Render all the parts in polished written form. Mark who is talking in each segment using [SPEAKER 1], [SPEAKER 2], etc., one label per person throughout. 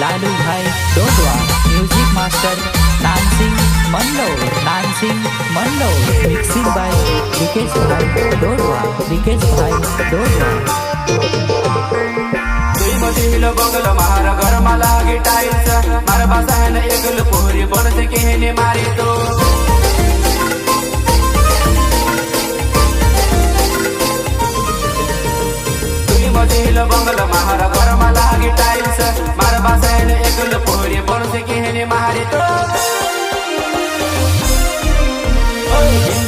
[SPEAKER 1] लालू भाई Dodwa, music master dancing मंडो, mixing by Vikesh भाई डोडवा,
[SPEAKER 2] तुई मधील बंगल महार घर मला गी टाइल्स मार बासान एकल पोरी बन से कहने मारी तो तुई मधील बंगल महार घर मला गी टाइल्स मार बासान एकल पोरी बन से कहने मारी तो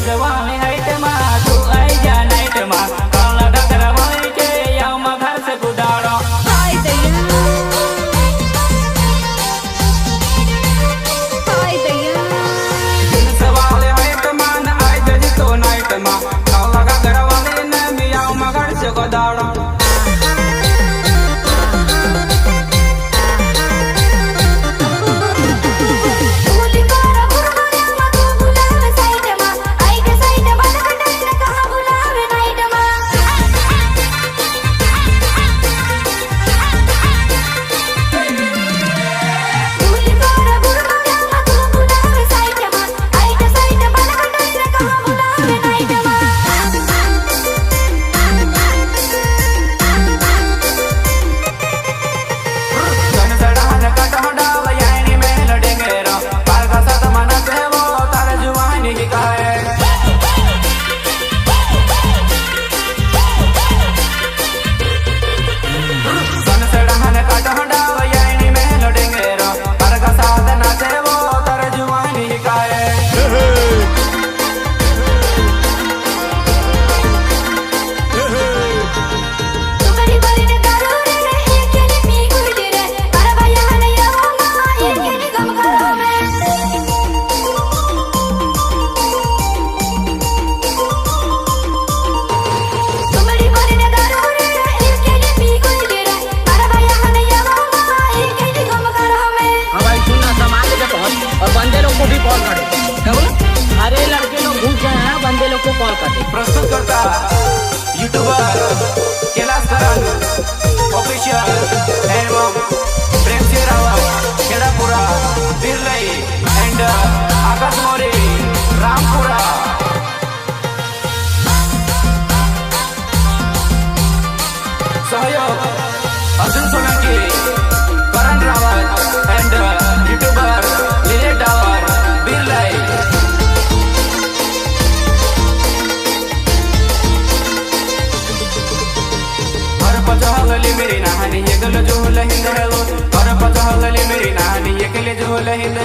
[SPEAKER 2] जवानी हाइट मा तू आई जा नाइट मा काला डगरा वाई के याव मा घर से गुदारो
[SPEAKER 3] हाय दैया
[SPEAKER 2] दिन सवाल हाइट मा न आई जजी तो नाइट मा काला डगरा वाले न मी याव मा घर से गुदारो प्रस्तुत करता यूट्यूबर कैलाश करण ऑफिशियल एवं प्रेम से रावत खेड़ापुरा बिरलई एंड आकाश मौर्य रामपुरा सहयोग अर्जुन सोलंकी करण रावत एंड यूट्यूबर लीले डावर बिरलई पचहगली मेरी नहानी एकल जो लहिंद है और पचहगली मेरी नहानी एकले जो लहिंद